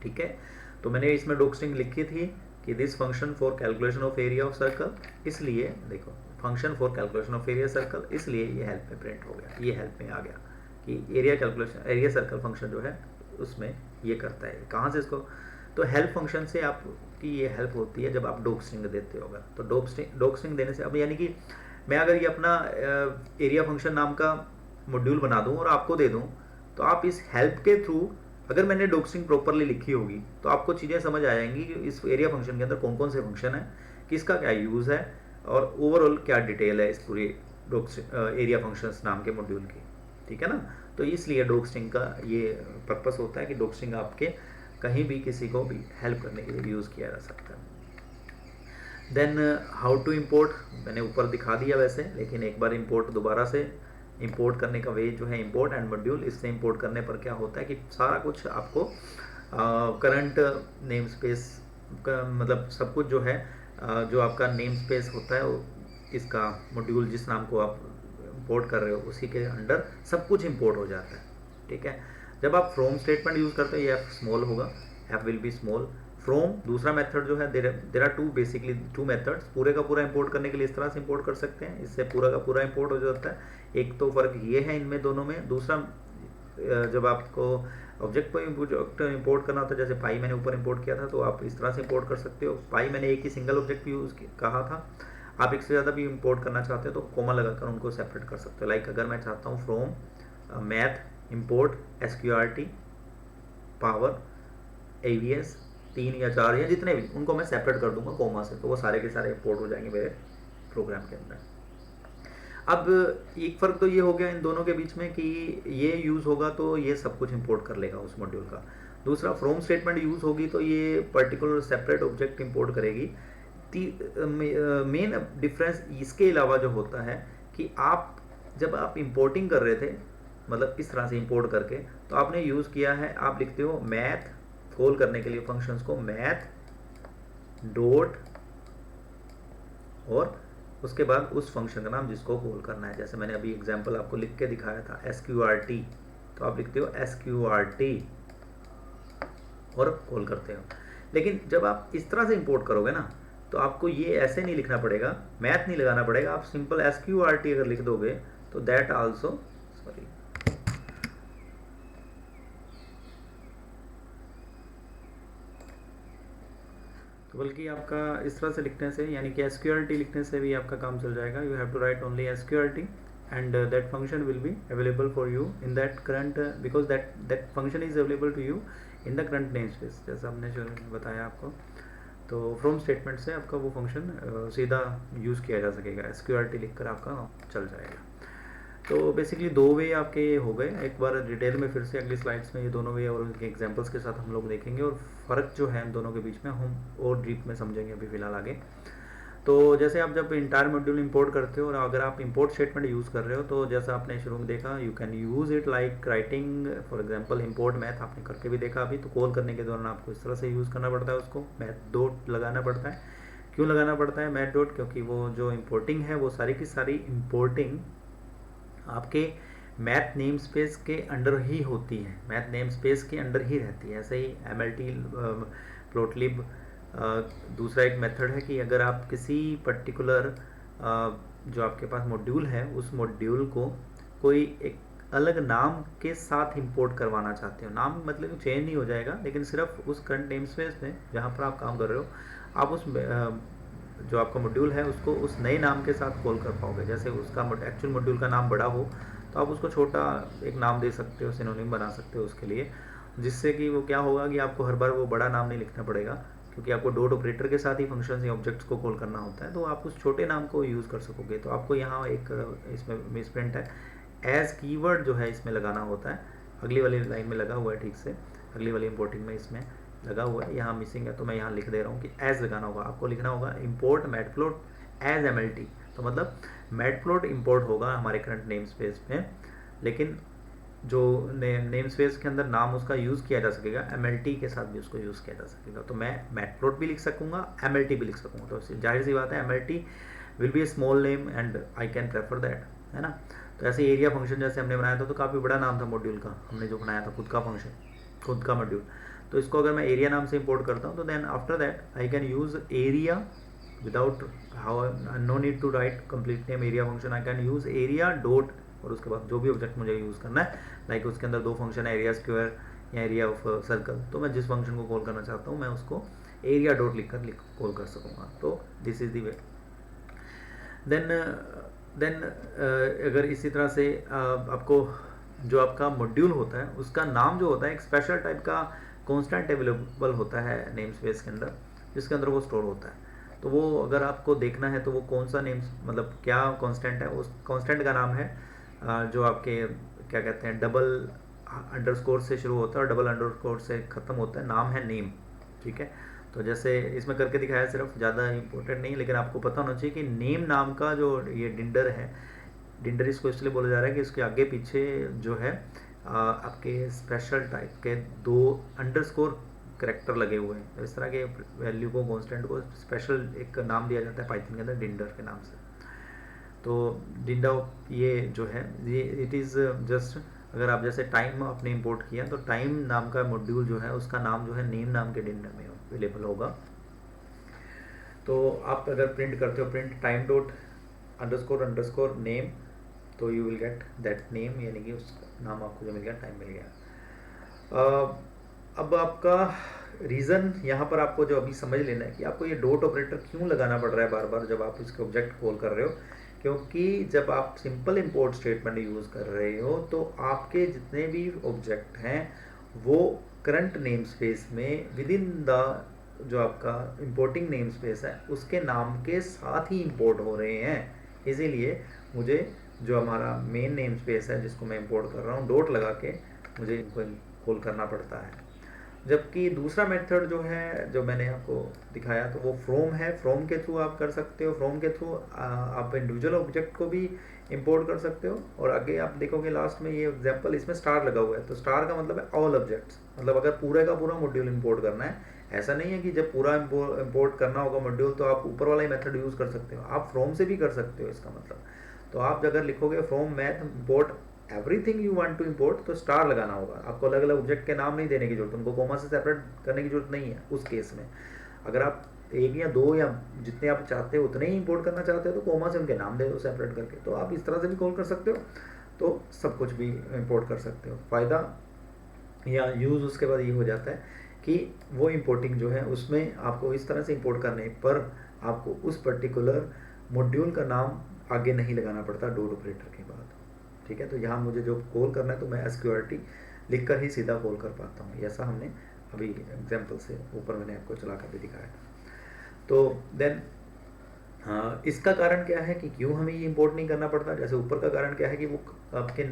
ठीक है। तो मैंने इसमें डॉक स्ट्रिंग लिखी थी कि this function for calculation of area of circle, इसलिए देखो function for calculation of area circle, इसलिए ये हेल्प में प्रिंट हो गया, ये हेल्प में आ गया कि area calculation, area circle function जो है उसमें ये करता है। कहाँ से इसको, तो हेल्प फंक्शन से आपकी ये हेल्प होती है जब आप डॉक स्ट्रिंग देते हो। अगर तो डॉक स्ट्रिंग देने से, अब यानी कि मैं अगर ये अपना एरिया फंक्शन नाम का मॉड्यूल बना दूं और आपको दे दूं, तो आप इस हेल्प के थ्रू, अगर मैंने डॉक स्ट्रिंग प्रॉपरली लिखी होगी तो आपको चीज़ें समझ आ जाएंगी कि इस एरिया फंक्शन के अंदर कौन कौन से फंक्शन है, किसका क्या यूज़ है और ओवरऑल क्या डिटेल है इस पूरे डॉक एरिया फंक्शंस नाम के मॉड्यूल की, ठीक है ना। तो इसलिए डॉक स्ट्रिंग का ये पर्पस होता है कि डॉक स्ट्रिंग आपके कहीं भी किसी को भी हेल्प करने के लिए यूज़ किया जा सकता है। देन हाउ टू इम्पोर्ट मैंने ऊपर दिखा दिया वैसे, लेकिन एक बार इम्पोर्ट दोबारा से इंपोर्ट करने का वे जो है इंपोर्ट एंड मॉड्यूल, इससे इंपोर्ट करने पर क्या होता है कि सारा कुछ आपको करंट नेम स्पेस का मतलब सब कुछ जो है जो आपका नेम स्पेस होता है इसका मॉड्यूल जिस नाम को आप इंपोर्ट कर रहे हो उसी के अंडर सब कुछ इंपोर्ट हो जाता है, ठीक है। जब आप फ्रॉम स्टेटमेंट यूज़ करते हो ये एफ स्मॉल होगा, f will be small. From दूसरा मेथड जो है, there are basically two methods, पूरे का पूरा इंपोर्ट करने के लिए इस तरह से इंपोर्ट कर सकते हैं, इससे पूरा का पूरा इंपोर्ट हो जाता है। एक तो फ़र्क ये है इनमें दोनों में। दूसरा जब आपको ऑब्जेक्ट पर इंपोर्ट करना होता है, जैसे पाई मैंने ऊपर इंपोर्ट किया था, तो आप इस तरह से इंपोर्ट कर सकते हो। पाई मैंने एक ही सिंगल ऑब्जेक्ट यूज़ कहा था, आप एक से ज़्यादा भी इंपोर्ट करना चाहते हो तो कोमा लगाकर उनको सेपरेट कर सकते हो। लाइक अगर मैं चाहता हूँ from math import SQRT power ABS 3 या 4 या जितने भी, उनको मैं सेपरेट कर दूंगा कोमा से, तो वो सारे के सारे इंपोर्ट हो जाएंगे मेरे प्रोग्राम के अंदर। अब एक फ़र्क तो ये हो गया इन दोनों के बीच में कि ये यूज़ होगा तो ये सब कुछ इंपोर्ट कर लेगा उस मॉड्यूल का। दूसरा फ्रॉम स्टेटमेंट यूज़ होगी तो ये पर्टिकुलर सेपरेट ऑब्जेक्ट इंपोर्ट करेगी। मेन डिफरेंस इसके अलावा जो होता है कि आप जब आप इंपोर्टिंग कर रहे थे, मतलब इस तरह से इंपोर्ट करके, तो आपने यूज़ किया है, आप लिखते हो मैथ कॉल करने के लिए फंक्शंस को मैथ डॉट और उसके बाद उस फंक्शन का नाम जिसको कॉल करना है। जैसे मैंने अभी एग्जांपल आपको लिख के दिखाया था SQRT, तो आप लिखते हो SQRT और कॉल करते हो। लेकिन जब आप इस तरह से इंपोर्ट करोगे ना, तो आपको ये ऐसे नहीं लिखना पड़ेगा, मैथ नहीं लगाना पड़ेगा, आप सिंपल SQRT अगर लिख दोगे तो दैट आल्सो सॉरी तो बल्कि आपका इस तरह से लिखने से, यानी कि SQRT लिखने से भी आपका काम चल जाएगा। You have to write only SQRT and that function will be available for you in that current because that function is available to you in the current namespace, जैसा हमने जो बताया आपको। तो फ्रॉम स्टेटमेंट से आपका वो फंक्शन सीधा यूज़ किया जा सकेगा, SQRT लिखकर आपका चल जाएगा। तो बेसिकली दो वे आपके हो गए। एक बार डिटेल में फिर से अगली स्लाइड्स में ये दोनों वे और उनके एग्जांपल्स के साथ हम लोग देखेंगे और फ़र्क जो है इन दोनों के बीच में हम और डीप में समझेंगे अभी फ़िलहाल आगे। तो जैसे आप जब इंटायर मॉड्यूल इंपोर्ट करते हो और अगर आप इंपोर्ट स्टेटमेंट यूज़ कर रहे हो तो जैसा आपने शुरू में देखा, you can use it like writing for example import math आपने करके भी देखा अभी, तो कॉल करने के दौरान आपको इस तरह से यूज़ करना पड़ता है, उसको मैथ डॉट लगाना पड़ता है। क्यों लगाना पड़ता है मैथ डॉट? क्योंकि वो जो इंपोर्टिंग है वो सारी की सारी इंपोर्टिंग आपके मैथ नेम स्पेस के अंडर ही होती है, मैथ नेम स्पेस के अंडर ही रहती है। ऐसे ही MLT प्लॉटलिब दूसरा एक मेथड है कि अगर आप किसी पर्टिकुलर जो आपके पास मॉड्यूल है उस मॉड्यूल को कोई एक अलग नाम के साथ इंपोर्ट करवाना चाहते हो, नाम मतलब चेंज नहीं हो जाएगा लेकिन सिर्फ उस करंट नेम स्पेस में जहाँ पर आप काम कर रहे हो आप उस जो आपका मॉड्यूल है उसको उस नए नाम के साथ कॉल कर पाओगे। जैसे उसका एक्चुअल मॉड्यूल का नाम बड़ा हो तो आप उसको छोटा एक नाम दे सकते हो, सिनोनिम बना सकते हो उसके लिए, जिससे कि वो क्या होगा कि आपको हर बार वो बड़ा नाम नहीं लिखना पड़ेगा, क्योंकि आपको डॉट ऑपरेटर के साथ ही फंक्शंस या ऑब्जेक्ट्स को कॉल करना होता है, तो आप उस छोटे नाम को यूज़ कर सकोगे। तो आपको यहाँ एक इसमें मिसप्रिंट है, एज कीवर्ड जो है इसमें लगाना होता है, अगली वाली लाइन में लगा हुआ है ठीक से, अगली वाली इंपोर्टिंग में इसमें लगा हुआ है, यहाँ मिसिंग है तो मैं यहाँ लिख दे रहा हूँ कि एज लगाना होगा। आपको लिखना होगा इम्पोर्ट मैटप्लॉट एज MLT, तो मतलब मैटप्लॉट इंपोर्ट होगा हमारे करंट नेम स्पेस में, लेकिन जो नेम स्पेस के अंदर नाम उसका यूज़ किया जा सकेगा MLT के साथ भी उसको यूज़ किया जा सकेगा। तो मैं मैटप्लॉट भी लिख सकूँगा, MLT भी लिख सकूँगा, तो जाहिर सी बात है MLT will be A small name and I can prefer that, है ना। तो ऐसे एरिया फंक्शन जैसे हमने बनाया था तो काफ़ी बड़ा नाम था मॉड्यूल का, हमने जो बनाया था खुद का फंक्शन, खुद का मॉड्यूल, तो इसको अगर मैं एरिया नाम से इंपोर्ट करता हूँ तो then after that I can use area without no need to write complete name area function, I can use area dot और उसके बाद जो भी ऑब्जेक्ट मुझे यूज़ करना है, लाइक उसके अंदर दो फंक्शन है एरिया स्क्वायर या एरिया ऑफ सर्कल, तो मैं जिस फंक्शन को कॉल करना चाहता हूँ मैं उसको एरिया डॉट लिख कॉल कर सकूँगा। तो this is the way. Then अगर इसी तरह से आपको जो आपका मॉड्यूल होता है उसका नाम जो होता है एक स्पेशल टाइप का कॉन्स्टेंट अवेलेबल होता है नेम स्पेस के अंदर, जिसके अंदर वो स्टोर होता है। तो वो अगर आपको देखना है तो वो कौन सा नेम मतलब क्या कॉन्स्टेंट है, उस कॉन्स्टेंट का नाम है जो आपके क्या कहते हैं डबल अंडरस्कोर से शुरू होता है और डबल अंडरस्कोर से ख़त्म होता है, नाम है नेम, ठीक है। तो जैसे इसमें करके दिखाया, सिर्फ ज़्यादा इंपॉर्टेंट नहीं, लेकिन आपको पता होना चाहिए कि नेम नाम का जो ये डिंडर है, डिंडर इसको इसलिए बोला जा रहा है कि इसके आगे पीछे जो है आपके स्पेशल टाइप के दो अंडरस्कोर करेक्टर लगे हुए हैं, इस तरह के वैल्यू को कांस्टेंट को स्पेशल एक नाम दिया जाता है पाइथन के अंदर डिंडर के नाम से। तो डिंडर ये जो है ये इट इज़ जस्ट, अगर आप जैसे टाइम आपने इंपोर्ट किया तो टाइम नाम का मॉड्यूल जो है उसका नाम जो है नेम नाम के डिंडर में अवेलेबल होगा। तो आप अगर प्रिंट करते हो print time dot underscore underscore name, तो you will get that name, यानी कि उसका नाम आपको जो मिल गया टाइम मिल गया। अब आपका रीज़न यहाँ पर आपको जो अभी समझ लेना है कि आपको ये डॉट ऑपरेटर क्यों लगाना पड़ रहा है बार बार जब आप इसके ऑब्जेक्ट कॉल कर रहे हो, क्योंकि जब आप सिंपल इंपोर्ट स्टेटमेंट यूज़ कर रहे हो तो आपके जितने भी ऑब्जेक्ट हैं वो करंट नेम स्पेस में विद इन द जो आपका इंपोर्टिंग नेम स्पेस है उसके नाम के साथ ही इंपोर्ट हो रहे हैं। इसीलिए मुझे जो हमारा मेन नेम स्पेस है जिसको मैं इंपोर्ट कर रहा हूँ डॉट लगा के मुझे इनको कॉल करना पड़ता है। जबकि दूसरा मेथड जो है जो मैंने आपको दिखाया तो वो फ्रॉम है, फ्रॉम के थ्रू आप कर सकते हो, फ्रॉम के थ्रू आप इंडिविजुअल ऑब्जेक्ट को भी इंपोर्ट कर सकते हो। और आगे आप देखोगे लास्ट में ये एग्जांपल इसमें स्टार लगा हुआ है, तो स्टार का मतलब है ऑल ऑब्जेक्ट्स, मतलब अगर पूरे का पूरा मॉड्यूल इंपोर्ट करना है। ऐसा नहीं है कि जब पूरा इंपोर्ट करना होगा मॉड्यूल तो आप ऊपर वाला ही मेथड यूज़ कर सकते हो, आप फ्रॉम से भी कर सकते हो इसका मतलब। तो आप अगर लिखोगे from math import everything you want to import तो स्टार लगाना होगा, आपको अलग अलग ऑब्जेक्ट के नाम नहीं देने की जरूरत, उनको कोमा से सेपरेट करने की जरूरत नहीं है। उस केस में अगर आप एक या दो या जितने आप चाहते हो उतने ही इंपोर्ट करना चाहते हो तो कोमा से उनके नाम दे दो सेपरेट करके, तो आप इस तरह से भी कॉल कर सकते हो, तो सब कुछ भी इंपोर्ट कर सकते हो। फ़ायदा या यूज़ उसके बाद ये हो जाता है कि वो इंपोर्टिंग जो है उसमें आपको इस तरह से इंपोर्ट करने पर आपको उस पर्टिकुलर मॉड्यूल का नाम आगे नहीं लगाना पड़ता डॉट ऑपरेटर के बाद, ठीक है। तो यहाँ मुझे जो कॉल करना है तो मैं SQRT लिख कर ही सीधा कॉल कर पाता हूँ, ऐसा हमने अभी एग्जाम्पल से ऊपर मैंने आपको चला कर भी दिखाया। तो देन इसका कारण क्या है कि क्यों हमें ये इंपोर्ट नहीं करना पड़ता। जैसे ऊपर का कारण क्या है कि वो आपके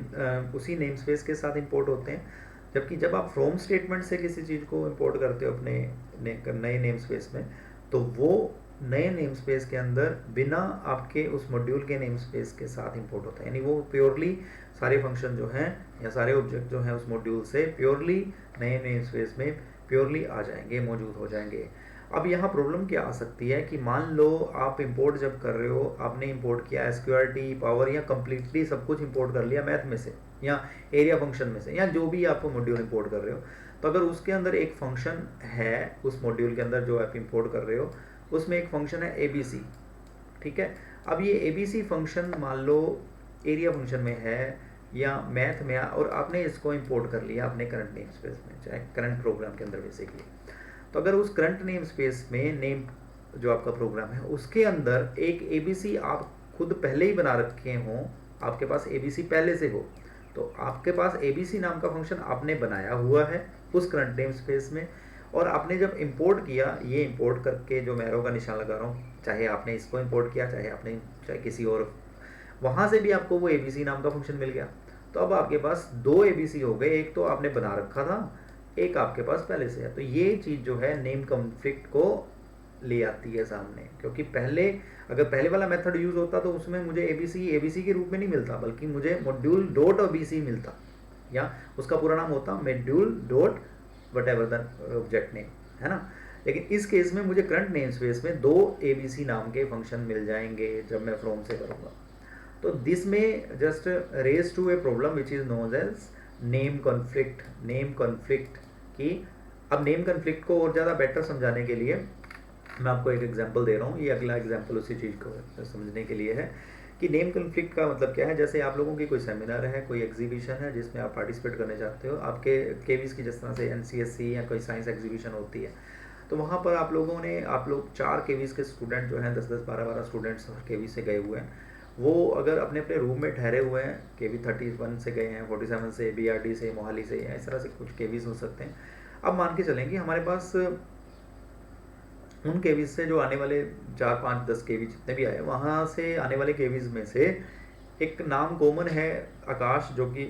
उसी नेम स्पेस के साथ इंपोर्ट होते हैं, जबकि जब आप फ्रॉम स्टेटमेंट से किसी चीज़ को इंपोर्ट करते हो अपने नए नेम स्पेस में तो वो नए नेम स्पेस के अंदर बिना आपके उस मॉड्यूल के नेम स्पेस के साथ इंपोर्ट होता है, यानी वो प्योरली सारे फंक्शन जो हैं या सारे ऑब्जेक्ट जो हैं उस मॉड्यूल से प्योरली नए नेम स्पेस में प्योरली आ जाएंगे, मौजूद हो जाएंगे। अब यहाँ प्रॉब्लम क्या आ सकती है कि मान लो आप इंपोर्ट जब कर रहे हो, आपने इंपोर्ट किया एसक्यूआरटी पावर या कम्प्लीटली सब कुछ इंपोर्ट कर लिया मैथ में से या एरिया फंक्शन में से या जो भी आप मॉड्यूल इंपोर्ट कर रहे हो, तो अगर उसके अंदर एक फंक्शन है उस मॉड्यूल के अंदर जो आप इंपोर्ट कर रहे हो, उसमें एक फंक्शन है ABC, ठीक है। अब ये ABC फंक्शन मान लो एरिया फंक्शन में है या मैथ में, और आपने इसको इंपोर्ट कर लिया अपने करंट नेम स्पेस में, चाहे करंट प्रोग्राम के अंदर बेसिकली। तो अगर उस करंट नेम स्पेस में नेम जो आपका प्रोग्राम है उसके अंदर एक ABC आप खुद पहले ही बना रखे हों, आपके पास ABC पहले से हो, तो आपके पास ABC नाम का फंक्शन आपने बनाया हुआ है उस करंट नेम स्पेस में, और आपने जब इंपोर्ट किया, ये इंपोर्ट करके जो मैं एरो का निशान लगा रहा हूँ, चाहे आपने इसको इंपोर्ट किया चाहे किसी और, वहाँ से भी आपको वो ABC नाम का फंक्शन मिल गया। तो अब आपके पास दो ABC हो गए, एक तो आपने बना रखा था, एक आपके पास पहले से है। तो ये चीज़ जो है नेम कॉन्फ्लिक्ट को ले आती है सामने, क्योंकि अगर पहले वाला मेथड यूज़ होता तो उसमें मुझे ABC के रूप में नहीं मिलता, बल्कि मुझे मॉड्यूल डॉट ABC मिलता, या उसका पूरा नाम होता module dot what ever the object name, है ना। लेकिन इस केस में मुझे करंट नेम स्पेस में दो ABC नाम के फंक्शन मिल जाएंगे जब मैं फ्रॉम से करूँगा। तो this may just raise to a problem which is known as name conflict की। अब नेम कॉन्फ्लिक्ट को और ज़्यादा बेटर समझाने के लिए मैं आपको एक एग्जांपल दे रहा हूँ। ये अगला एग्जांपल उसी चीज़ को समझने के लिए है कि नेम कॉन्फ्लिक्ट का मतलब क्या है। जैसे आप लोगों की कोई सेमिनार है, कोई एग्जीबिशन है जिसमें आप पार्टिसिपेट करने चाहते हो, आपके केवीज़ की जिस तरह से NCSC या कोई साइंस एग्जीबिशन होती है, तो वहाँ पर आप लोग 4 केवीज़ के स्टूडेंट जो हैं, 10-10 12-12 स्टूडेंट्स केवी से गए हुए हैं, वो अगर अपने अपने रूम में ठहरे हुए हैं, केवी 31 से गए हैं, 47 से, BRD से, मोहाली से, या इस तरह से कुछ केवीज़ हो सकते हैं। अब मान के चलें कि हमारे पास उन केवीज़ से जो आने वाले 4, 5, 10 केवी जितने भी आए, वहाँ से आने वाले केवीज़ में से एक नाम कॉमन है आकाश, जो कि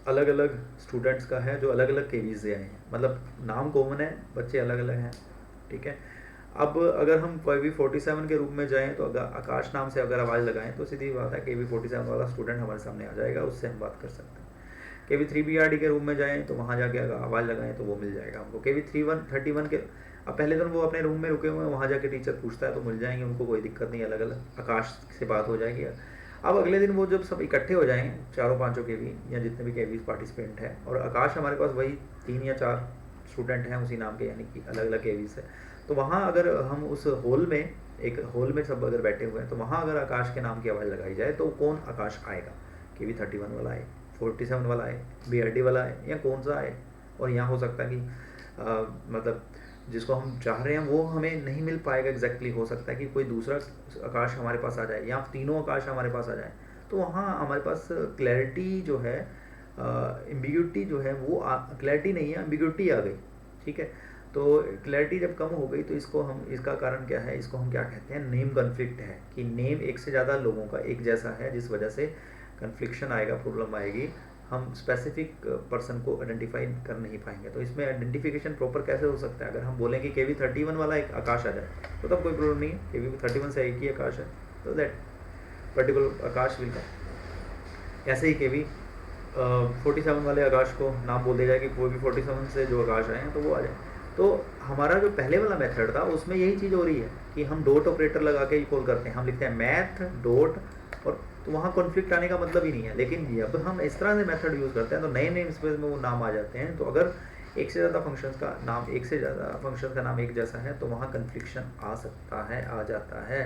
अलग अलग स्टूडेंट्स का है जो अलग अलग केवीज़ से आए हैं, मतलब नाम कॉमन है, बच्चे अलग अलग हैं, ठीक है। अब अगर हम KV 47 के रूप में जाएं तो अगर आकाश नाम से अगर आवाज़ लगाएं तो सीधी बात है KV 47 वाला स्टूडेंट हमारे सामने आ जाएगा, उससे हम बात कर सकते हैं। KV 3 BRD के रूप में जाएं तो वहाँ जाके अगर आवाज़ लगाएं तो वो मिल जाएगा हमको। KV 31 के, अब पहले दिन वो अपने रूम में रुके हुए हैं, वहाँ जाके टीचर पूछता है तो मिल जाएंगे उनको, कोई दिक्कत नहीं, अलग अलग आकाश से बात हो जाएगी। अब अगले दिन वो जब सब इकट्ठे हो जाएंगे, 4-5 केवी या जितने भी केवी पार्टिसिपेंट हैं, और आकाश हमारे पास वही 3 या 4 स्टूडेंट हैं उसी नाम के, यानी कि अलग अलग केवी से, तो वहाँ अगर हम उस एक हॉल में सब अगर बैठे हुए हैं, तो वहाँ अगर आकाश के नाम की आवाज़ लगाई जाए तो कौन आकाश आएगा? KV 31 वाला आए, 47 वाला आए, BRD वाला आए, या कौन सा आए? और यहाँ हो सकता है कि मतलब जिसको हम चाह रहे हैं वो हमें नहीं मिल पाएगा एग्जैक्टली, हो सकता है कि कोई दूसरा आकाश हमारे पास आ जाए, या तीनों आकाश हमारे पास आ जाए। तो वहाँ हमारे पास क्लैरिटी जो है, एम्बिग्यूटी जो है वो क्लैरिटी नहीं है, एम्बिग्यूटी आ गई, ठीक है। तो क्लैरिटी जब कम हो गई तो इसका कारण क्या है, इसको हम क्या कहते हैं, नेम कन्फ्लिक्ट है, कि नेम एक से ज़्यादा लोगों का एक जैसा है, जिस वजह से कन्फ्लिक्शन आएगा, प्रॉब्लम आएगी, हम स्पेसिफिक पर्सन को आइडेंटिफाई कर नहीं पाएंगे। तो इसमें आइडेंटिफिकेशन प्रॉपर कैसे हो सकता है? अगर हम बोलें कि KV 31 वाला एक आकाश आ जाए तो तब कोई प्रॉब्लम नहीं है, KV 31 से एक ही आकाश है, तो that particular Akash will come. ऐसे ही KV 47 वाले आकाश को नाम बोल दिया जाए कि कोई भी 47 से जो आकाश आए हैं तो वो आ जाए। तो हमारा जो पहले वाला मेथड था उसमें यही चीज़ हो रही है कि हम डॉट ऑपरेटर लगा के कॉल करते हैं, हम लिखते हैं मैथ डॉट, और तो वहाँ कॉन्फ्लिक्ट आने का मतलब ही नहीं है। लेकिन जब हम इस तरह से मेथड यूज़ करते हैं तो नए नेम स्पेस में वो नाम आ जाते हैं। तो अगर एक से ज़्यादा फंक्शंस का नाम एक जैसा है तो वहाँ कन्फ्लिक्शन आ सकता है, आ जाता है।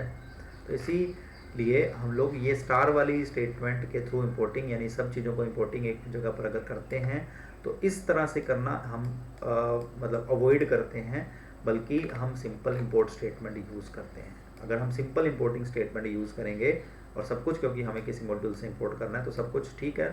तो इसीलिए हम लोग ये स्टार वाली स्टेटमेंट के थ्रू इंपोर्टिंग, यानी सब चीज़ों को इंपोर्टिंग एक जगह पर अगर करते हैं तो इस तरह से करना हम मतलब अवॉइड करते हैं, बल्कि हम सिंपल इंपोर्ट स्टेटमेंट यूज़ करते हैं। अगर हम सिंपल इंपोर्टिंग स्टेटमेंट यूज़ करेंगे और सब कुछ, क्योंकि हमें किसी मॉड्यूल से इंपोर्ट करना है तो सब कुछ ठीक है,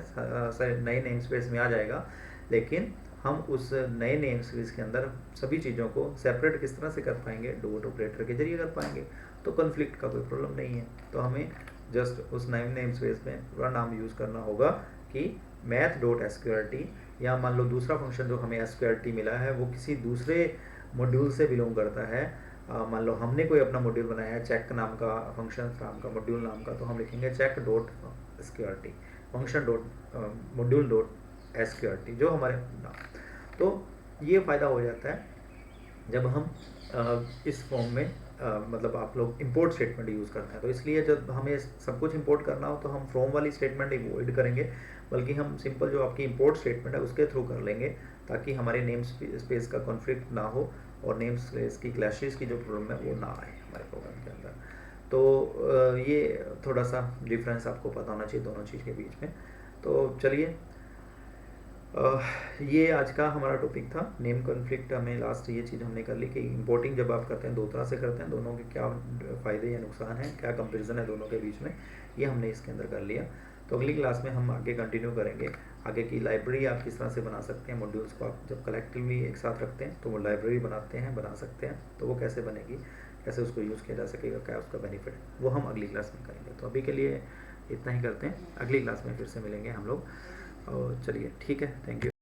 नए नेम स्पेस में आ जाएगा, लेकिन हम उस नए नेम स्पेस के अंदर सभी चीज़ों को सेपरेट किस तरह से कर पाएंगे, डॉट ऑपरेटर के जरिए कर पाएंगे, तो कॉन्फ्लिक्ट का कोई प्रॉब्लम नहीं है। तो हमें जस्ट उस नए नेम स्पेस में पूरा नाम यूज़ करना होगा कि मैथ डॉट SQRT, या मान लो दूसरा फंक्शन जो हमें SQRT मिला है वो किसी दूसरे मॉड्यूल से बिलोंग करता है, मान लो हमने कोई अपना मॉड्यूल बनाया है चेक नाम का, फंक्शन नाम का, मॉड्यूल नाम का, तो हम लिखेंगे check dot sqrt, function dot module dot sqrt, जो हमारे तो ये फ़ायदा हो जाता है जब हम इस फॉर्म में मतलब आप लोग इंपोर्ट स्टेटमेंट यूज़ करते हैं। तो इसलिए जब हमें सब कुछ इंपोर्ट करना हो तो हम फ्रॉम वाली स्टेटमेंट अवॉइड करेंगे, बल्कि हम सिंपल जो आपकी इंपोर्ट स्टेटमेंट है उसके थ्रू कर लेंगे, ताकि हमारे नेम स्पेस का कॉन्फ्लिक्ट ना हो और नेम स्पेस की क्लैशेस की जो प्रॉब्लम है वो ना आए हमारे प्रोग्राम के अंदर। तो ये थोड़ा सा डिफरेंस आपको पता होना चाहिए दोनों चीज़ के बीच में। तो चलिए, ये आज का हमारा टॉपिक था नेम कॉन्फ्लिक्ट। हमें लास्ट ये चीज़ हमने कर ली कि इंपोर्टिंग जब आप करते हैं दो तरह से करते हैं, दोनों के क्या फ़ायदे या नुकसान हैं, क्या कंपैरिजन है दोनों के बीच में, ये हमने इसके अंदर कर लिया। तो अगली क्लास में हम आगे कंटिन्यू करेंगे, आगे की लाइब्रेरी आप किस तरह से बना सकते हैं, मॉड्यूल्स को आप जब कलेक्टिवली एक साथ रखते हैं तो वो लाइब्रेरी बना सकते हैं, तो वो कैसे बनेगी, कैसे उसको यूज़ किया जा सकेगा, क्या उसका बेनिफिट है, वो हम अगली क्लास में करेंगे। तो अभी के लिए इतना ही करते हैं, अगली क्लास में फिर से मिलेंगे हम लोग। और चलिए ठीक है, थैंक यू।